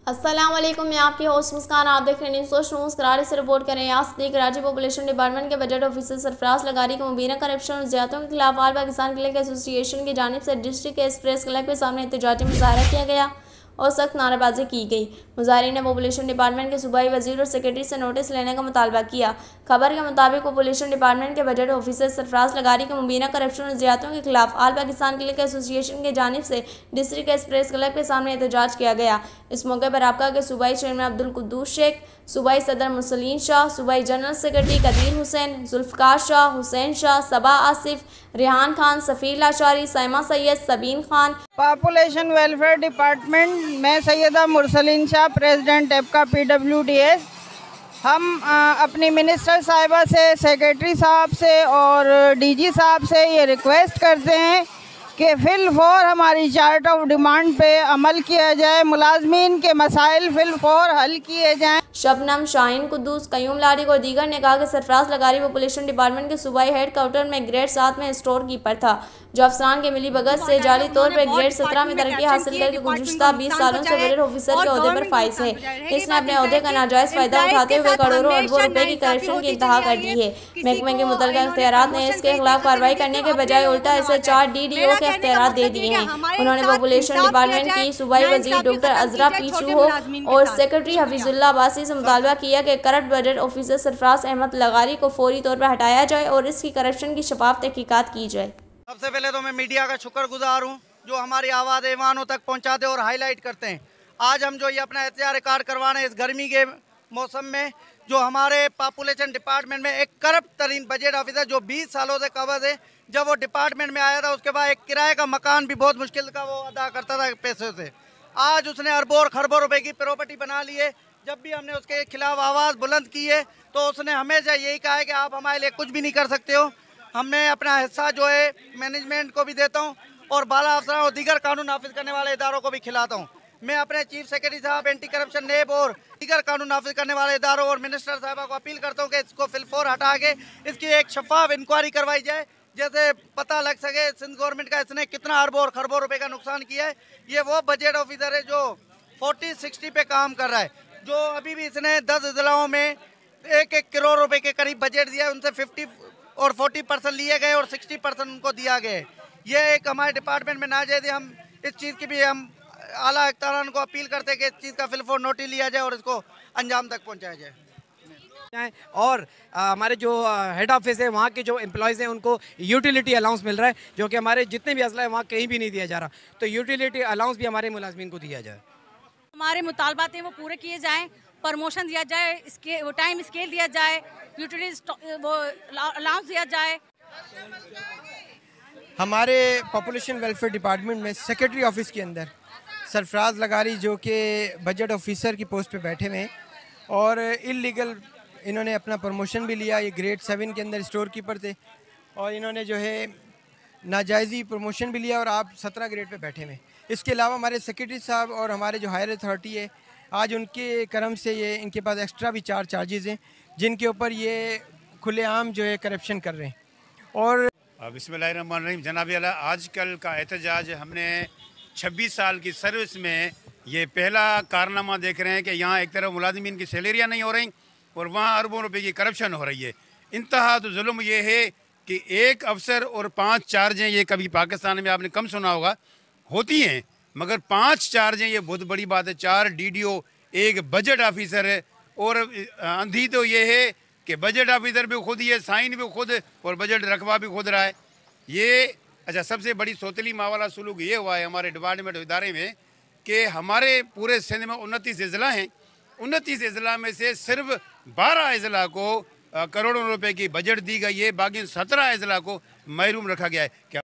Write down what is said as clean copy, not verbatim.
अस्सलाम वालेकुम, मैं आपकी होस्ट मुस्कान। आप देख रहे हैं न्यूज़ न्यूज़। करारी से रिपोर्ट करें। यास्तीक कराची पॉपुलेशन डिपार्टमेंट के बजट ऑफिसर सरफराज लगारी को मुबीना करप्शन और ज़्यादतियों के खिलाफ ऑल पाकिस्तान क्लिक एसोसिएशन की जानिब से डिस्ट्रिक्ट एक्सप्रेस क्लब के सामने एहतजाजी मुजाहरा किया गया और सख्त नारेबाजी की गई। मुजाहिरीन ने पॉपुलेशन डिपार्टमेंट के सूबाई वजीर और सेक्रेटरी से नोटिस लेने का मुतालबा किया। खबर के मुताबिक पॉपुलेशन डिपार्टमेंट के बजट ऑफिसर सरफराज लगारी को मुबीना करप्शन और ज़्यादतियों के खिलाफ ऑल पाकिस्तान क्लिक एसोसिएशन की जानिब से डिस्ट्रिक्ट एक्सप्रेस क्लब के सामने एहतजाज किया गया। इस मौके पर आपका के सूबाई चेयरमैन अब्दुल कुद्दूस शेख, सूबाई सदर मुसलीन शाह, सूबाई जनरल सेक्रेटरी कदीर हुसैन, जुल्फ़कार शाह, हुसैन शाह, सबा आसिफ, रेहान खान, सफ़ीर लाचारी, Saima Syed, Sabeen Khan. Population welfare department में सैयदा मुरसलीन शाह, प्रेसिडेंट एपका PWDS। हम अपनी मिनिस्टर साहिबा से, सेक्रेटरी साहब से और DG साहब से ये रिक्वेस्ट करते हैं कि फिलफौर हमारी चार्ट ऑफ डिमांड पे अमल किया जाए, मुलाजमीन के मसाइल फिलफौर हल किए जाएँ। शबनम, शाहीन कुद्दूस, कयूम लारिक और दीगर ने कहा कि सरफराज लगारी पॉपुलेशन डिपार्टमेंट के सूबाई हेड क्वार्टर में ग्रेड 7 में स्टोर कीपर था, जो अफसरान के मिली भगत से जाली तौर पर ग्रेड 17 में तरक्की हासिल करके गुज़श्ता 20 सालों से बजट ऑफिसर के ओहदे पर फाइज है। इसने अपने ओहदे का नाजायज़ फ़ायदा उठाते हुए करोड़ों अरबों रुपए की करप्शन की इंतहा कर दी है। महकमे के मुतल्लिका इख्तियारात ने इसके खिलाफ कार्रवाई करने के बजाय उल्टा इसे 4 DDO के इख्तियारात दे दिए हैं। उन्होंने पॉपुलेशन डिपार्टमेंट की सूबाई वजीर डॉक्टर अजरा पीछू और सेक्रेटरी हफीजुल्लाह अब्बासी से मुतालबा किया कि corrupt budget officer Sarfaraz Ahmed Lagari को फौरी तौर पर हटाया जाए और इसकी करप्शन की शफाफ तहकीकात की जाए। सबसे पहले तो मैं मीडिया का शुक्रगुजार हूँ जो हमारी आवाज़ ऐवानों तक पहुँचाते और हाईलाइट करते हैं। आज हम जो ये अपना एहतियार रिकॉर्ड करवा रहे हैं इस गर्मी के मौसम में, जो हमारे पॉपुलेशन डिपार्टमेंट में एक करप्ट तरीन बजट ऑफिसर जो 20 सालों से कवर है, जब वो डिपार्टमेंट में आया था उसके बाद एक किराए का मकान भी बहुत मुश्किल का वो अदा करता था पैसे से। आज उसने अरबों और खरबों रुपए की प्रॉपर्टी बना ली है। जब भी हमने उसके खिलाफ आवाज़ बुलंद की है तो उसने हमेशा यही कहा है कि आप हमारे लिए कुछ भी नहीं कर सकते हो। हमने अपना हिस्सा जो है मैनेजमेंट को भी देता हूँ और बाला अफसरों और दीगर कानून नाफिज करने वाले इदारों को भी खिलाता हूँ। मैं अपने चीफ सेक्रेटरी साहब, एंटी करप्शन नेब और दीगर कानून नाफिज करने वाले इदारों और मिनिस्टर साहबा को अपील करता हूँ कि इसको फिलफौर हटा के इसकी एक शफाफ इंक्वायरी करवाई जाए, जैसे पता लग सके सिंध गवर्नमेंट का इसने कितना अरबों और खरबों रुपए का नुकसान किया है। ये वो बजट ऑफिसर है जो 40-60 पे काम कर रहा है, जो अभी भी इसने 10 जिलों में 1-1 करोड़ रुपए के करीब बजट दिया है, उनसे 50 और 40% लिए गए और 60% उनको दिया गया। ये एक हमारे डिपार्टमेंट में नाजायज़ है। हम इस चीज़ की भी हम आला इख्तियारान को अपील करते हैं कि इस चीज़ का फिलफौर नोटिस लिया जाए और इसको अंजाम तक पहुंचाया जाए। और हमारे जो हेड ऑफिस है वहाँ के जो एम्प्लॉयज़ हैं उनको यूटिलिटी अलाउंस मिल रहा है, जो कि हमारे जितने भी अजला है वहाँ कहीं भी नहीं दिया जा रहा। तो यूटिलिटी अलाउंस भी हमारे मुलाजमीन को दिया जाए। हमारे मुतालबात हैं वो पूरे किए जाएँ, प्रमोशन दिया जाए, इसके वो टाइम स्केल दिया जाए, यूटिलिटी वो अलाउंस दिया जाए। हमारे पॉपुलेशन वेलफेयर डिपार्टमेंट में सेक्रेटरी ऑफिस के अंदर सरफराज लगारी जो कि बजट ऑफिसर की पोस्ट पे बैठे हुए हैं और इलीगल इन्होंने अपना प्रमोशन भी लिया। ये ग्रेड 7 के अंदर स्टोर कीपर थे और इन्होंने जो है नाजायज़ी प्रमोशन भी लिया और आप 17 ग्रेड पे बैठे हुए। इसके अलावा हमारे सेक्रेटरी साहब और हमारे जो हायर अथॉरिटी है, आज उनके करम से ये इनके पास एक्स्ट्रा भी 4 चार्जेस हैं जिनके ऊपर ये खुलेआम जो है करप्शन कर रहे हैं। और बिस्मिल्लाहिर्रहमानिर्रहीम। जनाब आला, आजकल का एहतजाज हमने 26 साल की सर्विस में ये पहला कारनामा देख रहे हैं कि यहाँ एक तरफ मुलाजिमीन की सैलरियाँ नहीं हो रही और वहाँ अरबों रुपए की करप्शन हो रही है। इंतहा तो जुल्म ये है कि एक अफसर और 5 चार्जें, ये कभी पाकिस्तान में आपने कम सुना होगा, होती हैं, मगर 5 चार्जें ये बहुत बड़ी बात है। 4 DDO, एक बजट ऑफिसर है और अंधी तो ये है कि बजट ऑफिसर भी खुद ही है, साइन भी खुद और बजट रकबा भी खुद रहा है। ये अच्छा, सबसे बड़ी सोतली मावाला सुलूक ये हुआ है हमारे डिपार्टमेंट इदारे में कि हमारे पूरे सिंध में 29 अजला हैं। 29 अजला में से सिर्फ 12 अजला को करोड़ों रुपए की बजट दी गई है, बाकी 17 अजला को महरूम रखा गया है। क्या